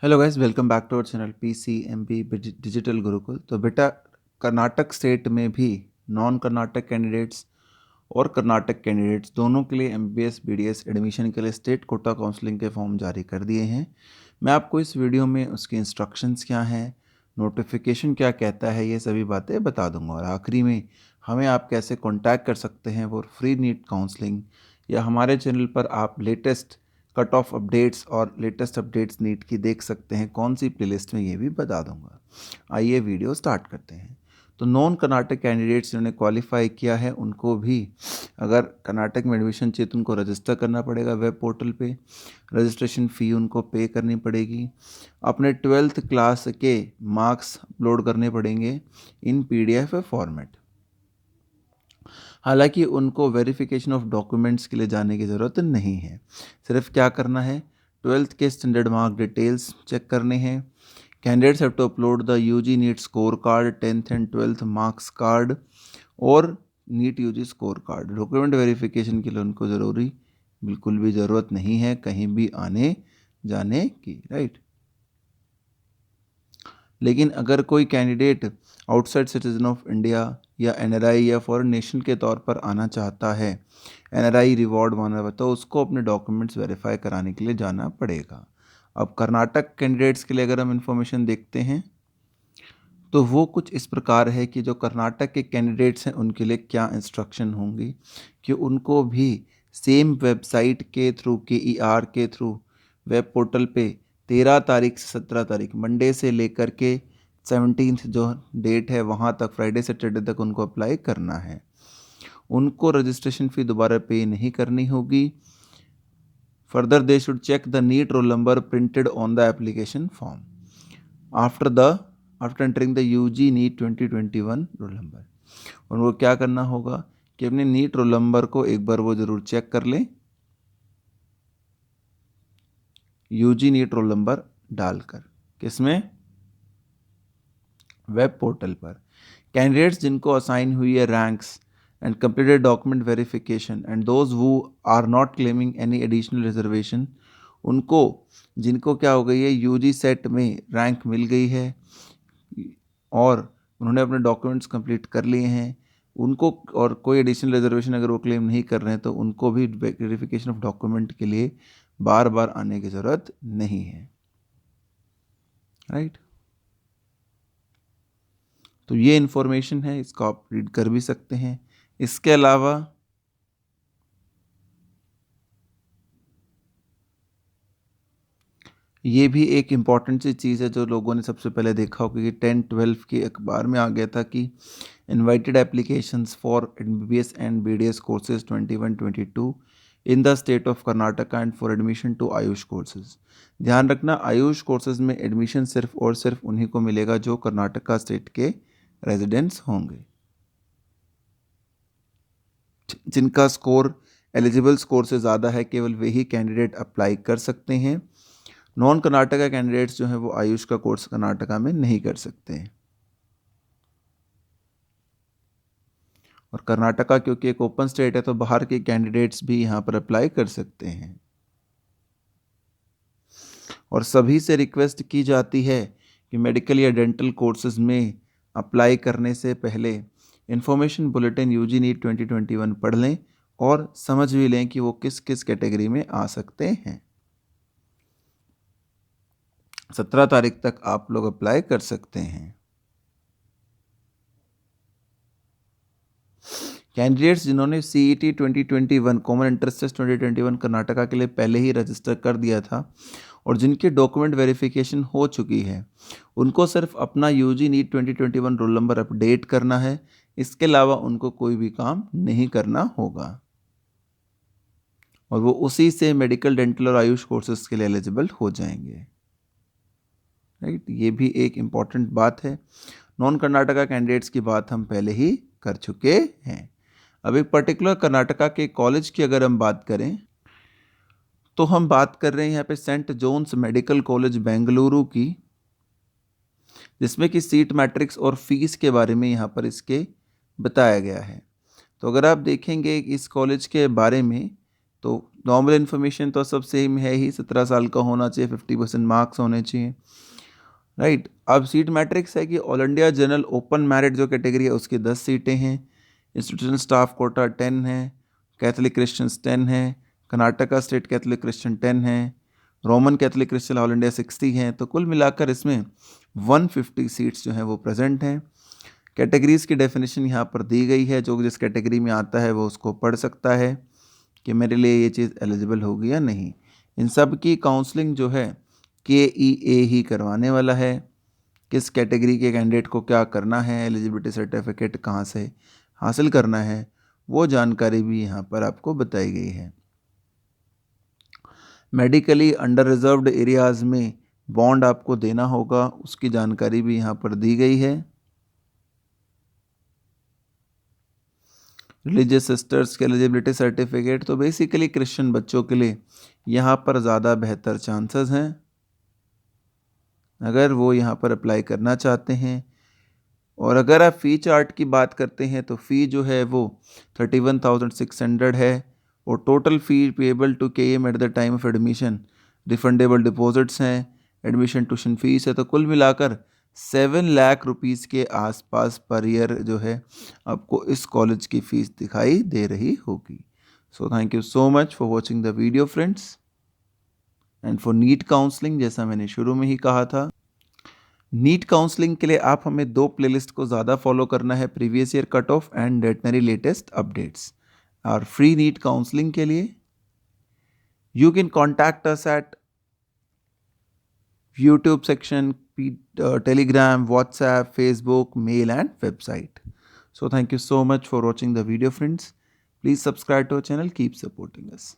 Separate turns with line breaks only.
Hello guys, welcome back to our channel PCMB digital Gurukul. तो बेटा, Karnataka state में भी नॉन कर्नाटक कैंडिडेट्स और कर्नाटक कैंडिडेट्स दोनों के लिए MBBS BDS एडमिशन के लिए स्टेट कोटा काउंसलिंग के फॉर्म जारी कर दिए हैं। मैं आपको इस वीडियो में उसके इंस्ट्रक्शंस क्या हैं, नोटिफिकेशन क्या कहता है, ये सभी बातें बता दूंगा। और आखिरी में हमें आप कैसे कांटेक्ट कर सकते हैं वो फ्री नीट काउंसलिंग, या हमारे चैनल पर आप लेटेस्ट कट ऑफ अपडेट्स और लेटेस्ट अपडेट्स नीट की देख सकते हैं कौन सी प्लेलिस्ट में, ये भी बता दूंगा। आइए वीडियो स्टार्ट करते हैं। तो नॉन कर्नाटक कैंडिडेट्स जिन्होंने क्वालिफाई किया है उनको भी अगर कर्नाटक में एडमिशन चाहिए तो उनको रजिस्टर करना पड़ेगा वेब पोर्टल पे। रजिस्ट्रेशन फ़ी उनको पे करनी पड़ेगी। अपने 12th क्लास के मार्क्स अपलोड करने पड़ेंगे इन PDF फॉर्मेट। हालांकि उनको वेरिफिकेशन ऑफ डॉक्यूमेंट्स के लिए जाने की ज़रूरत नहीं है। सिर्फ क्या करना है, 12th के स्टैंडर्ड मार्क डिटेल्स चेक करने हैं। Candidates have to upload the UG NEET score card, 10th and 12th marks card और NEET UG score card. Document verification के लिए उनको ज़रूरी बिल्कुल भी ज़रूरत नहीं है कहीं भी आने जाने की, राइट। लेकिन अगर कोई candidate outside citizen of India या NRI या फॉरेन नेशन के तौर पर आना चाहता है, NRI रिवॉर्ड माना हुआ, तो उसको अपने डॉक्यूमेंट्स वेरीफाई कराने के लिए जाना पड़ेगा। अब कर्नाटक कैंडिडेट्स के लिए अगर हम इंफॉर्मेशन देखते हैं तो वो कुछ इस प्रकार है कि जो कर्नाटक के कैंडिडेट्स हैं उनके लिए क्या इंस्ट्रक्शन होंगी कि उनको भी सेम वेबसाइट के थ्रू KER के थ्रू वेब पोर्टल पे 13 तारीख से 17 तारीख, मंडे से लेकर के 17th जो डेट है वहाँ तक, फ्राइडे सैटरडे तक उनको अप्लाई करना है। उनको रजिस्ट्रेशन फ़ी दोबारा पे नहीं करनी होगी। Further they should check the NEET roll number printed on the application form after entering the UG NEET 2021 roll number. उनको क्या करना होगा कि अपने नीट रोल नंबर को एक बार वो ज़रूर चेक कर लें, UG नीट रोल नंबर डालकर। किसमें? वेब पोर्टल पर। कैंडिडेट्स जिनको असाइन हुई है ranks and completed document verification and those who are not claiming any additional reservation, उनको जिनको क्या हो गई है, UG सेट में रैंक मिल गई है और उन्होंने अपने डॉक्यूमेंट्स कंप्लीट कर लिए हैं, उनको और कोई एडिशनल रिजर्वेशन अगर वो क्लेम नहीं कर रहे हैं तो उनको भी वेरिफिकेशन ऑफ डॉक्यूमेंट के लिए बार बार आने की ज़रूरत नहीं है, राइट। तो ये इन्फॉर्मेशन है, इसको आप रीड कर भी सकते हैं। इसके अलावा ये भी एक इम्पॉर्टेंट सी चीज़ है जो लोगों ने सबसे पहले देखा होगा कि 10-12 के अखबार में आ गया था कि invited applications for MBBS and BDS courses 21-22 in the state of Karnataka and for admission to Ayush courses. ध्यान रखना, आयुष कोर्सेज में एडमिशन सिर्फ और सिर्फ उन्हीं को मिलेगा जो कर्नाटका स्टेट के रेजिडेंट्स होंगे। जिनका स्कोर एलिजिबल स्कोर से ज़्यादा है केवल वही कैंडिडेट अप्लाई कर सकते हैं। नॉन कर्नाटका कैंडिडेट्स जो हैं वो आयुष का कोर्स कर्नाटका में नहीं कर सकते हैं। और कर्नाटका क्योंकि एक ओपन स्टेट है तो बाहर के कैंडिडेट्स भी यहाँ पर अप्लाई कर सकते हैं। और सभी से रिक्वेस्ट की जाती है कि मेडिकल या डेंटल कोर्सेज में अप्लाई करने से पहले इंफॉर्मेशन बुलेटिन UG नीट 2021 पढ़ लें और समझ भी लें कि वो किस किस कैटेगरी में आ सकते हैं। 17 तारीख तक आप लोग अप्लाई कर सकते हैं। कैंडिडेट्स जिन्होंने CET 2021 common entrance test 2021 Karnataka के लिए पहले ही रजिस्टर कर दिया था और जिनकी डॉक्यूमेंट वेरिफिकेशन हो चुकी है, उनको सिर्फ अपना UG NEET 2021 roll number update करना है। इसके अलावा उनको कोई भी काम नहीं करना होगा और वो उसी से मेडिकल, डेंटल और आयुष कोर्सेज के लिए एलिजिबल हो जाएंगे, राइट। ये भी एक इम्पॉर्टेंट बात है। नॉन कर्नाटका कैंडिडेट्स की बात हम पहले ही कर चुके हैं। अब एक पर्टिकुलर कर्नाटका के कॉलेज की अगर हम बात करें तो हम बात कर रहे हैं यहाँ पे saint John's medical college Bengaluru की, जिसमें कि सीट मैट्रिक्स और फीस के बारे में यहाँ पर इसके बताया गया है। तो अगर आप देखेंगे इस कॉलेज के बारे में तो नॉर्मल इन्फॉर्मेशन तो सब सेम है ही, 17 साल का होना चाहिए, 50% मार्क्स होने चाहिए, राइट। अब सीट मैट्रिक्स है कि all India general open merit जो कैटेगरी है उसकी 10 सीटें हैं, इंस्टीट्यूशनल स्टाफ कोटा 10 है, कैथलिक क्रिश्चियंस 10 है, कर्नाटका स्टेट कैथलिक क्रिश्चियन 10 है, Roman Catholic Christian all India 60 हैं। तो कुल मिलाकर इसमें 150 सीट्स जो हैं वो प्रेजेंट हैं। कैटेगरीज़ की डेफिनेशन यहाँ पर दी गई है, जो जिस कैटेगरी में आता है वो उसको पढ़ सकता है कि मेरे लिए ये चीज़ एलिजिबल होगी या नहीं। इन सब की काउंसलिंग जो है KEA ही करवाने वाला है। किस कैटेगरी के कैंडिडेट को क्या करना है, एलिजिबिलिटी सर्टिफिकेट कहाँ से हासिल करना है, वो जानकारी भी यहाँ पर आपको बताई गई है। मेडिकली अंडर रिजर्व्ड एरियाज़ में बॉन्ड आपको देना होगा, उसकी जानकारी भी यहाँ पर दी गई है। रिलीजियस सिस्टर्स के एलिजिबिलिटी सर्टिफिकेट, तो बेसिकली क्रिश्चियन बच्चों के लिए यहाँ पर ज़्यादा बेहतर चांसेस हैं अगर वो यहाँ पर अप्लाई करना चाहते हैं। और अगर आप फ़ी चार्ट की बात करते हैं तो फ़ी जो है वो 31,600 है, और total fee payable to KM at the time of admission, refundable deposits हैं, एडमिशन ट्यूशन फीस है, तो कुल मिलाकर 7 लाख रुपीज़ के आसपास पर ईयर जो है आपको इस कॉलेज की फ़ीस दिखाई दे रही होगी। So thank you so much for watching the video friends. And for NEET counselling, जैसा मैंने शुरू में ही कहा था, नीट काउंसलिंग के लिए आप हमें 2 प्लेलिस्ट को ज़्यादा फॉलो करना है, previous year cut off and डेटनरी लेटेस्ट अपडेट्स। और फ्री नीट काउंसलिंग के लिए you can contact us at YouTube section, Telegram, WhatsApp, Facebook, mail and website. So thank you so much for watching the video friends. Please subscribe to our channel, keep supporting us.